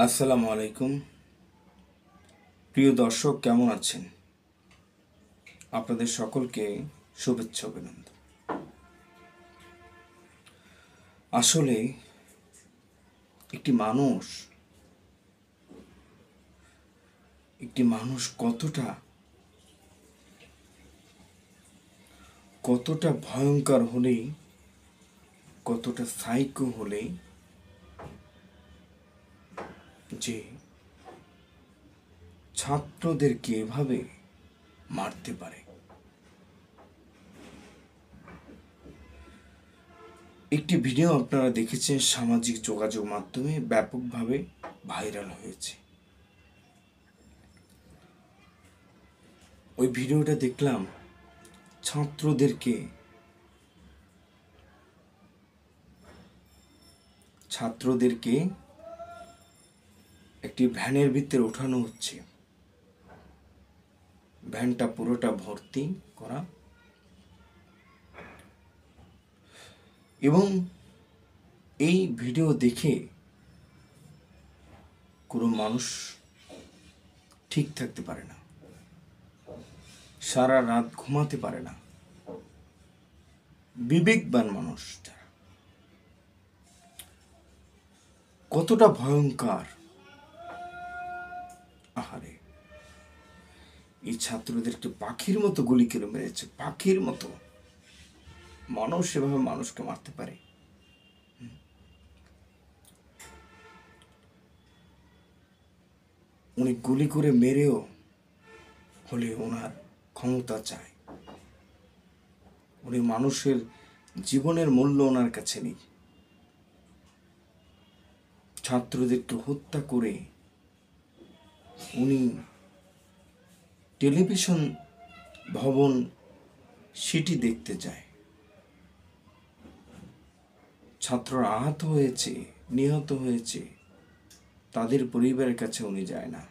আসসালামু আলাইকুম। প্রিয় দর্শক, কেমন আছেন? আপনাদের সকলকে শুভেচ্ছা অভিনন্দন। আসলে একটি মানুষ কতটা ভয়ঙ্কর হলেই, কতটা সাইকো হলেই যে ছাত্রদেরকে এভাবে মারতে পারে। একটি ভিডিও আপনারা দেখেছেন, সামাজিক যোগাযোগ মাধ্যমে ব্যাপকভাবে ভাইরাল হয়েছে। ওই ভিডিওটা দেখলাম, ছাত্রদেরকে একটি ভ্যানের ভিতরে ওঠানো হচ্ছে। ভ্যানটা পুরোটা ভর্তি করা, এবং এই ভিডিও দেখে কোনো মানুষ ঠিক থাকতে পারে না, সারা রাত ঘুমাতে পারে না। বিবেকবান মানুষ যারা, কতটা ভয়ঙ্কর! আহারে, এই ছাত্রদেরকে পাখির মতো গুলি করে মেরেছে, পাখির মতো। মানুষ এভাবে মানুষকে মারতে পারে? উনি গুলি করে মেরেও হলে ওনার ক্ষমতা চায়। উনি মানুষের জীবনের মূল্য ওনার কাছে নেই। ছাত্রদেরকে হত্যা করে উনি টেলিভিশন ভবন সেটি দেখতে যায়। ছাত্ররা আহত হয়েছে, নিহত হয়েছে, তাদের পরিবারের কাছে উনি যায় না।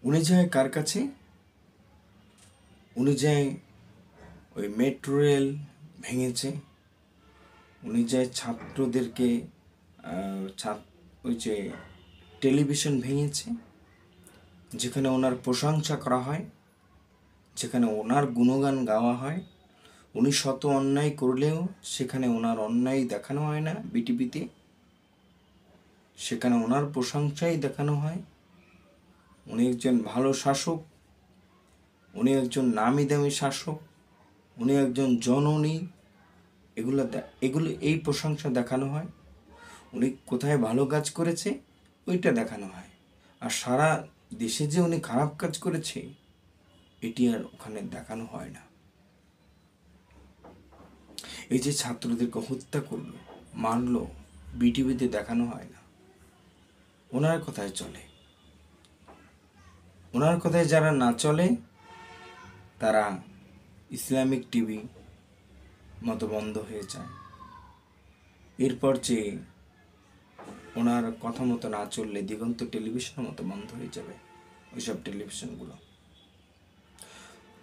উনি যায় কার কাছে? উনি যায় ওই মেট্রো রেল ভেঙেছে, উনি যায় ছাত্রদেরকে ওই যে টেলিভিশন ভেঙেছে, যেখানে ওনার প্রশংসা করা হয়, যেখানে ওনার গুণগান গাওয়া হয়। উনি শত অন্যায় করলেও সেখানে ওনার অন্যায় দেখানো হয় না বিটিভিতে, সেখানে ওনার প্রশংসাই দেখানো হয়। উনি একজন ভালো শাসক, উনি একজন নামি দামি শাসক, উনি একজন জননী, এগুলো এই প্রশংসা দেখানো হয়। উনি কোথায় ভালো কাজ করেছে ওইটা দেখানো হয়। আর সারা দেশে যে উনি খারাপ কাজ করেছে এটি আর ওখানে দেখানো হয় না। এই যে ছাত্রদেরকে হত্যা করলো, মারলো, বিটিভিতে দেখানো হয় না। ওনার কথায় চলে। ওনার কথায় যারা না চলে তারা ইসলামিক টিভি মতো বন্ধ হয়ে যায়। এরপর যে ওনার কথা মতো না চললে দিগন্ত টেলিভিশনের মতো বন্ধ হয়ে যাবে ওইসব টেলিভিশনগুলো।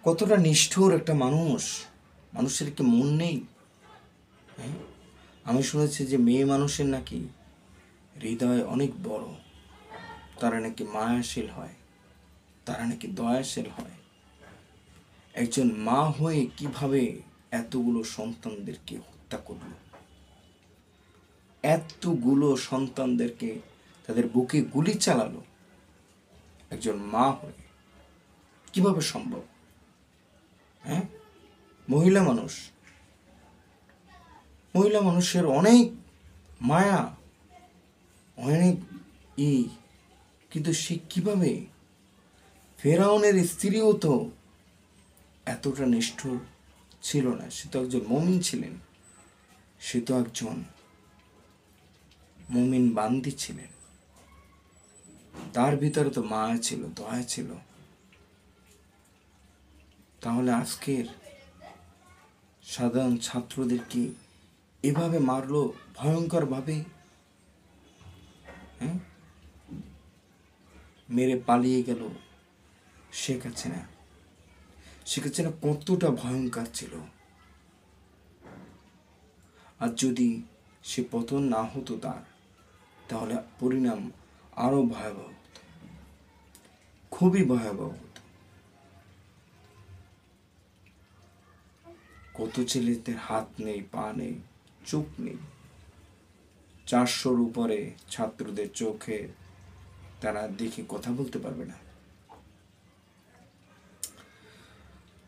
কতটা নিষ্ঠুর একটা মানুষ! মানুষের কি মন নেই? হ্যাঁ, আমি শুনেছি যে মেয়ে মানুষের নাকি হৃদয় অনেক বড়, তারা নাকি মায়াশীল হয়, তারা নাকি দয়াশীল হয়। একজন মা হয়ে কিভাবে এতগুলো সন্তানদেরকে হত্যা করলো? এতগুলো সন্তানদেরকে তাদের বুকে গুলি চালালো একজন মা হয়ে, কিভাবে সম্ভব? হ্যাঁ, মহিলা মানুষের অনেক মায়া, অনেক কিন্তু সে কিভাবে? ফেরাউনের স্ত্রীও তো এতটা নিষ্ঠুর ছিল না। সে তো একজন মুমিন ছিলেন, সে তো একজন মুমিন বান্দি ছিলেন, তার ভিতরে তো মায়া ছিল, দয়া ছিল। তাহলে আজকের সাধারণ ছাত্রদেরকে এভাবে মারলো ভয়ঙ্করভাবে। হ্যাঁ, মেরে পালিয়ে গেল শেখ হাসিনা। শেখ হাসিনা কতটা ভয়ঙ্কর ছিল! আর যদি সে পতন না হতো তার, তাহলে পরিণাম আরো ভয়াবহ হতো, খুবই ভয়াবহ হতো। কত ছেলেদের হাত নেই, পা নেই, চোখ নেই, 400-র উপরে ছাত্রদের চোখে তারা দেখে কথা বলতে পারবে না।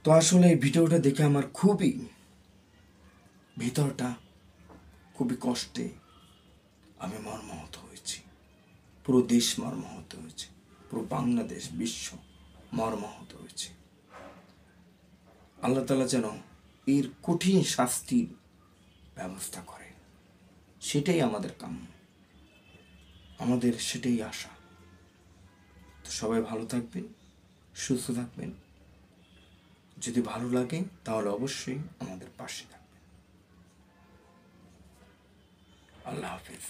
তো আসলে এই ভিডিওটা দেখে আমার খুবই ভিতরটা খুবই কষ্টে আমি মর্মাহত হয়েছি। পুরো দেশ মর্মাহত হয়েছে, পুরো বাংলাদেশ বিশ্ব মর্মাহত হয়েছে। আল্লাহ তাআলা যেন এর কঠিন শাস্তির ব্যবস্থা করে, সেটাই আমাদের কাম্য, আমাদের সেটাই আশা। তো সবাই ভালো থাকবেন, সুস্থ থাকবেন। যদি ভালো লাগে তাহলে অবশ্যই আমাদের পাশে থাকবেন। আল্লাহ হাফেজ।